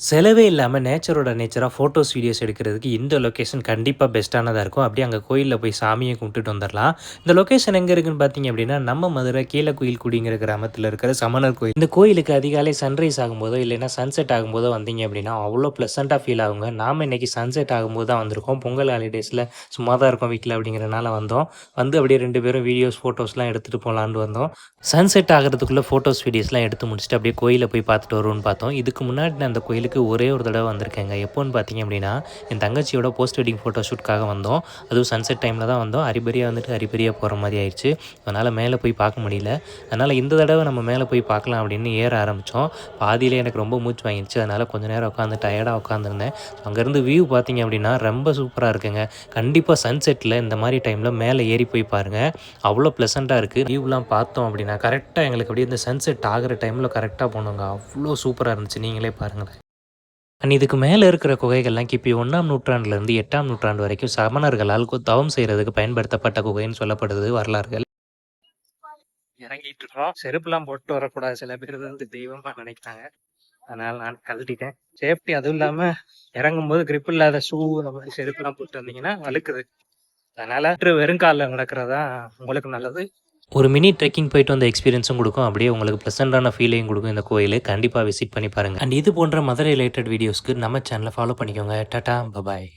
செலவே இல்லாம நேச்சரா photos, videos எடுக்கிறதுக்கு இந்த லொகேஷன் கண்டிப்பா பெஸ்ட்டானதா இருக்கும். அப்படியே அங்க கோயில்ல போய் சாமிய கும்பிட்டுட்டு வந்துரலாம். இந்த லொகேஷன் எங்க இருக்குன்னு பார்த்தீங்க அப்படின்னா, நம்ம மதுரை கீழக்குயில்குடிங்கிற கிராமத்தில இருக்கிற சமணர் கோயில். இந்த கோயிலுக்கு அதிகாலை சன்ரைஸ் ஆகும்போதோ, இல்லைன்னா சன்செட் ஆகும்போதோ வந்தீங்க அப்படின்னா, அவ்வளோ ப்ளசன்ட்டா ஃபீல் ஆகுங்க. நாம இன்னைக்கு சன்செட் ஆகும்போது தான் வந்திருக்கோம். பொங்கல் ஹாலிடேஸ்ல சும்மா தான் இருக்கோம் வீட்ல அப்படிங்கிறனால வந்தோம். வந்து அப்படியே 2 பேரும் வீடியோஸ், ஃபோட்டோஸ்லாம் எடுத்துட்டு போலான்னு வந்தோம். சன்செட் ஆகுறதுக்குள்ள ஃபோட்டோஸ், வீடியோஸ்லாம் எடுத்து முடிச்சுட்டு அப்படியே கோயில போய் பார்த்துட்டு வருவோம்னு பார்த்தோம். இதுக்கு முன்னாடி நான் அந்த கோயிலுக்கு ஒரே ஒரு தடவை வந்திருக்கேங்க. எப்போன்னு பார்த்தீங்க அப்படின்னா, என் தங்கச்சியோட போஸ்ட் வெட்டிங் ஃபோட்டோ ஷூட்காக வந்தோம். அதுவும் சன்செட் டைமில் தான் வந்தோம். அரிபரியா வந்துட்டு அரிபரியா போகிற மாதிரி ஆயிடுச்சு. அதனால் மேலே போய் பார்க்க முடியல. அதனால் இந்த தடவை நம்ம மேலே போய் பார்க்கலாம் அப்படின்னு ஏற ஆரம்பித்தோம். பாதியிலே எனக்கு ரொம்ப மூச்சு வாங்கிடுச்சு. அதனால் கொஞ்சம் நேரம் உட்காந்து டயர்டாக உட்காந்துருந்தேன். அங்கேருந்து வியூ பார்த்தீங்க அப்படின்னா ரொம்ப சூப்பராக இருக்குங்க. கண்டிப்பாக சன்செட்டில் இந்த மாதிரி டைமில் மேலே ஏறி போய் பாருங்கள். அவ்வளோ ப்ளசண்ட்டாக இருக்குது. வியூலாம் பார்த்தோம் அப்படின்னா கரெக்டாக எங்களுக்கு அப்படியே இந்த சன்செட் ஆகிற டைமில் கரெக்டாக போனோங்க. அவ்வளோ சூப்பராக இருந்துச்சு. நீங்களே பாருங்களேன். அண்ட் இதுக்கு மேலே இருக்கிற குகைகள்லாம் கிபி 1ஆம் நூற்றாண்டுலேருந்து 8ஆம் நூற்றாண்டு வரைக்கும் சமணர்களால் தவம் செய்கிறதுக்கு பயன்படுத்தப்பட்ட குகைன்னு சொல்லப்படுது வரலாறுகள். இறங்கிட்டு இருக்கோம். செருப்புலாம் போட்டு வரக்கூடாது. சில பேர் வந்து தெய்வமா நினைக்கிறாங்க. அதனால நான் கழட்டிட்டேன். சேஃப்டி அதுவும் இல்லாம இறங்கும்போது கிரிப் இல்லாத ஷூ அந்த மாதிரி செருப்புலாம் போட்டு வந்தீங்கன்னா வழுக்குது. அதனால வெறும் காலில் நடக்கிறதா உங்களுக்கு நல்லது. ஒரு மினி ட்ரெக்கிங் போயிட்டு வந்த எக்ஸ்பீரியன்ஸும் கொடுக்கும். அப்படியே உங்களுக்கு ப்ளசண்டான ஃபீலையும் கொடுக்கும் இந்த கோயில். கண்டிப்பாக விசிட் பண்ணி பாருங்கள். அண்ட் இது போன்ற மதுரை ரிலேட்டட் வீடியோஸ்க்கு நம்ம சேனலை ஃபாலோ பண்ணிக்கோங்க. டாடா, பபாய்.